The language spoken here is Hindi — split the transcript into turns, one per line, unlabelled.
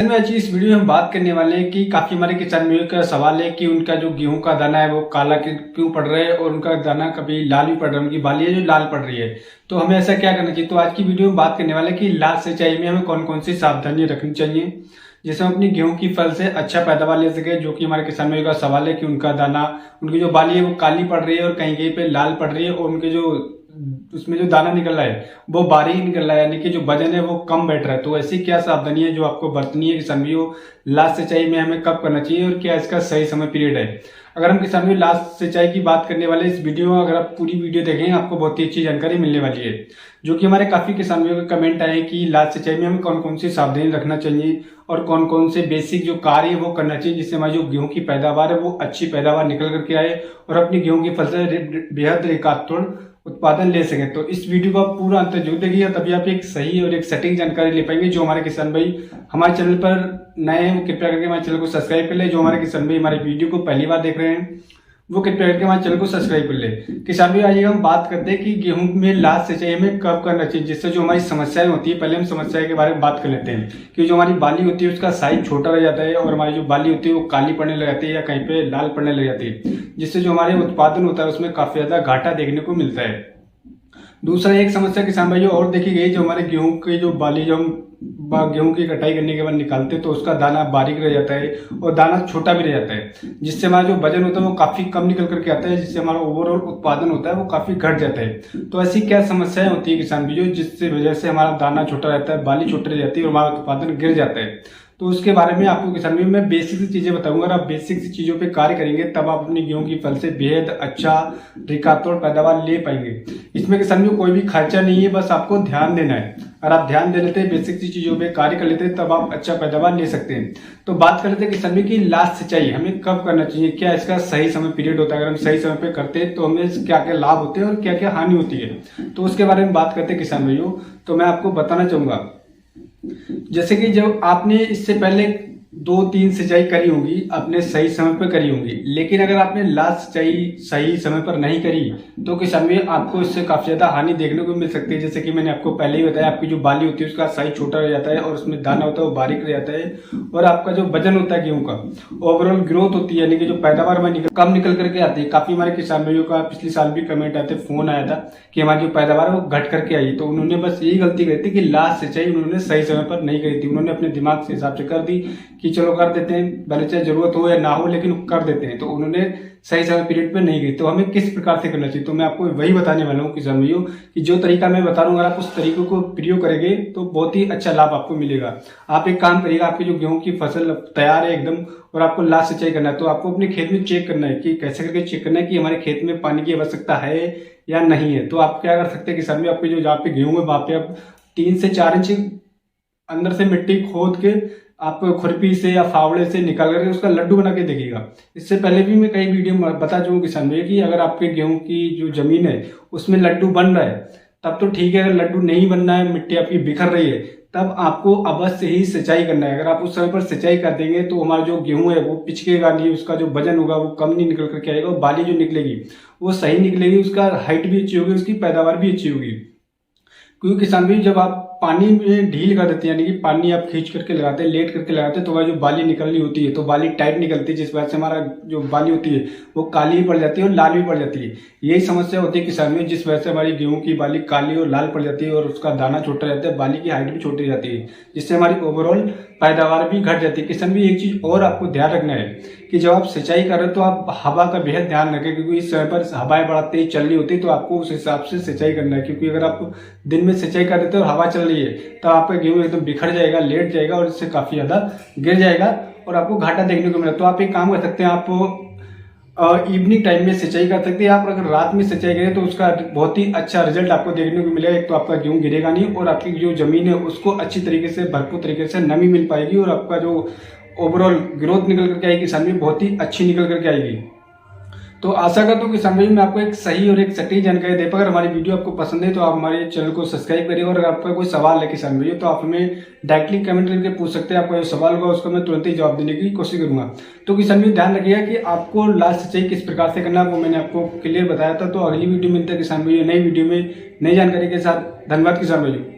में आज इस वीडियो में हम बात करने वाले हैं कि काफी हमारे किसान भाइयों का सवाल है कि उनका जो गेहूं का दाना है वो काला क्यों पड़ रहा है और उनका दाना कभी लाल भी पड़ रहा है, उनकी बाली है जो लाल पड़ रही है। तो हमें ऐसा क्या करना चाहिए। तो आज की वीडियो में बात करने वाले हैं कि लाल सिंचाई में हमें कौन कौन सी सावधानी रखनी चाहिए जिससे हम अपनी गेहूं की फसल से अच्छा पैदावार ले सके। जो कि हमारे किसान भाइयों का सवाल है कि उनका दाना, उनकी जो बाली है वो काली पड़ रही है और कहीं कहीं पे लाल पड़ रही है और उनके जो उसमें जो दाना निकल रहा है वो बारीक निकल रहा है, यानी कि जो वजन है वो कम बैठ रहा है। तो ऐसी क्या सावधानी है जो आपको बरतनी है किसान भाइयों लास्ट सिंचाई में हमें कब करना चाहिए और क्या इसका सही समय पीरियड है। अगर हम किसान भाइयों लास्ट सिंचाई की बात करने वाले इस वीडियो में, अगर आप पूरी वीडियो देखेंगे आपको बहुत ही अच्छी जानकारी मिलने वाली है। जो कि हमारे काफी किसान भाइयों के कमेंट आए कि लास्ट सिंचाई में हमें कौन कौन सी सावधानी रखना चाहिए और कौन कौन से बेसिक जो कार्य है वो करना चाहिए जिससे हमारी जो गेहूं की पैदावार है वो अच्छी पैदावार निकल करके आए और अपनी गेहूं की फसल बेहद एकात्मक उत्पादन ले सकें। तो इस वीडियो को आप पूरा अंत जरूर देखिए, तभी आप एक सही और एक सटीक जानकारी ले पाएंगे। जो हमारे किसान भाई हमारे चैनल पर नए हैं वो कृपया करके हमारे चैनल को सब्सक्राइब कर ले। जो हमारे किसान भाई हमारे वीडियो को पहली बार देख रहे हैं वो कृपया करके हमारे चैनल को सब्सक्राइब कर ले। किसान भाई आइए हम बात करते हैं कि गेहूं में लास्ट सिंचाई में कब करना चाहिए जिससे जो हमारी समस्याएं होती है। पहले हम समस्या के बारे में बात कर लेते हैं कि जो हमारी बाली होती है उसका साइज छोटा रह जाता है और हमारी जो बाली होती है वो काली पड़ने लग जाती है या कहीं पे लाल पड़ने लग जाती है, जिससे जो हमारे उत्पादन होता है उसमें काफी ज्यादा घाटा देखने को मिलता है। दूसरा एक समस्या किसान भाइयों और देखी गई, जो हमारे गेहूं की जो बाली जो हम गेहूं की कटाई करने के बाद निकालते हैं तो उसका दाना बारीक रह जाता है और दाना छोटा भी रह जाता है, जिससे हमारा जो वजन होता है वो काफी कम निकल करके आता है, जिससे हमारा ओवरऑल उत्पादन होता है वो काफी घट जाता है। तो ऐसी क्या समस्याएं होती है किसान भाइयों जिससे वजह से हमारा दाना छोटा रहता है, बाली छोटी रह जाती है और हमारा उत्पादन गिर जाता है। तो उसके बारे में आपको किसान भाई मैं बेसिक सी चीजें बताऊंगा। अगर आप बेसिक सी चीजों पे कार्य करेंगे तब आप अपनी गेहूं की फसल से बेहद अच्छा रिकातोड़ पैदावार ले पाएंगे। इसमें किसान भाई कोई भी खर्चा नहीं है, बस आपको ध्यान देना है। अगर आप ध्यान दे लेते हैं, बेसिक सी चीजों पे कार्य कर लेते हैं तब आप अच्छा पैदावार ले सकते हैं। तो बात कर लेते हैं किसान भाई की लास्ट सिंचाई हमें कब करना चाहिए, क्या इसका सही समय पीरियड होता है। अगर हम सही समय पे करते हैं तो हमें क्या क्या लाभ होते हैं और क्या क्या हानि होती है, तो उसके बारे में बात करते हैं किसान भाइयों। तो मैं आपको बताना चाहूंगा जैसे कि जब आपने इससे पहले 2-3 सिंचाई करी होंगी अपने सही समय पर करी होंगी, लेकिन अगर आपने लास्ट सिंचाई सही समय पर नहीं करी तो किसान भाई आपको इससे काफी ज्यादा हानि देखने को मिल सकती है। जैसे कि मैंने आपको पहले ही बताया, आपकी जो बाली होती है उसका साइज छोटा रह जाता है और उसमें दाना होता है वो बारीक रह जाता है और आपका जो वजन होता है गेहूं का ओवरऑल ग्रोथ होती है, यानी कि जो पैदावार में कम निकल करके आती है। काफी हमारे किसान भाइयों का पिछले साल भी कमेंट आते, फोन आया था कि हमारी जो पैदावार है वो घट करके आई। तो उन्होंने बस यही गलती करी थी कि लास्ट सिंचाई उन्होंने सही समय पर नहीं करी थी। उन्होंने अपने दिमाग से हिसाब से कर दी कि चलो कर देते हैं, भले चाहे जरूरत हो या ना हो लेकिन कर देते हैं। तो उन्होंने सही समय पीरियड पे नहीं गई। तो हमें किस प्रकार से करना चाहिए, तो मैं आपको वही बताने वाला हूँ किसान भाइयों कि जो तरीका मैं बता रहा हूँ अगर आप उस तरीके को प्रयोग करेंगे तो बहुत ही अच्छा लाभ आपको मिलेगा। आप एक काम करिएगा, आपकी जो गेहूं की फसल तैयार है एकदम और आपको लास्ट सिंचाई करना है, तो आपको अपने खेत में चेक करना है कि कैसे करके चेक करना है कि हमारे खेत में पानी की आवश्यकता है या नहीं है। तो आप क्या कर सकते हैं किसान भाई, आपके जो जहाँ पे गेहूं है वहां पे आप 3 से 4 इंच अंदर से मिट्टी खोद के आप खुरपी से या फावड़े से निकाल करके उसका लड्डू बना के देखिएगा। इससे पहले भी मैं कई वीडियो में बता चुका हूँ किसान भाई कि अगर आपके गेहूं की जो जमीन है उसमें लड्डू बन रहा है तब तो ठीक है, अगर लड्डू नहीं बनना है, मिट्टी आपकी बिखर रही है, तब आपको अवश्य ही सिंचाई करना है। अगर आप उस समय पर सिंचाई कर देंगे तो हमारा जो गेहूं है वो पिचकेगा नहीं, उसका जो वजन होगा वो कम नहीं निकल करके आएगा और बाली जो निकलेगी वो सही निकलेगी, उसका हाइट भी अच्छी होगी, उसकी पैदावार भी अच्छी होगी। क्योंकि किसान भाई जब आप पानी में ढील कर देते हैं, यानी कि पानी आप खींच करके लगाते हैं, लेट करके लगाते हैं, तो वह जो बाली निकलनी होती है तो बाली टाइट निकलती है, जिस वजह से हमारा जो बाली होती है वो काली पड़ जाती है और लाल भी पड़ जाती है। यही समस्या होती है किसान में, जिस वजह से हमारी गेहूं की बाली काली और लाल पड़ जाती है और उसका दाना छोटा रहता है, बाली की हाइट भी छोटी जाती है, जिससे हमारी ओवरऑल पैदावार भी घट जाती है। किसान भी एक चीज और आपको ध्यान रखना है कि जब आप सिंचाई कर रहे हो तो आप हवा का बेहद ध्यान रखें, क्योंकि इस समय पर हवाएं बड़ा तेज चल रही होती है, तो आपको उस हिसाब से सिंचाई करना है। क्योंकि अगर आप दिन में सिंचाई कर देते हो और हवा चल रही है तो आपका गेहूं एकदम बिखर जाएगा, लेट जाएगा और इससे काफी ज्यादा गिर जाएगा और आपको घाटा देखने को मिला। तो आप एक काम कर सकते हैं, आप इवनिंग टाइम में सिंचाई कर सकते हैं। आप अगर रात में सिंचाई करें तो उसका बहुत ही अच्छा रिजल्ट आपको देखने को मिलेगा। एक तो आपका गेहूं गिरेगा नहीं और आपकी जो जमीन है उसको अच्छी तरीके से भरपूर तरीके से नमी मिल पाएगी और आपका जो ओवरऑल ग्रोथ निकल करके आएगी किसान में बहुत ही अच्छी निकल करके आएगी। तो आशा करता हूँ किसान भाई मैं आपको एक सही और एक सटीक जानकारी दे पाऊँ। अगर हमारी वीडियो आपको पसंद है तो आप हमारे चैनल को सब्सक्राइब करिए और अगर आपका कोई सवाल है किसान भाई तो आप हमें डायरेक्टली कमेंट करके पूछ सकते हैं। आपका जो सवाल होगा उसको मैं तुरंत ही जवाब देने की कोशिश करूंगा। तो किसान भाई ध्यान रखिएगा कि आपको लास्ट सिंचाई किस प्रकार से करना है वो मैंने आपको क्लियर बताया था। तो अगली वीडियो मिलता है किसान भाई नई वीडियो में नई जानकारी के साथ। धन्यवाद किसान भाई।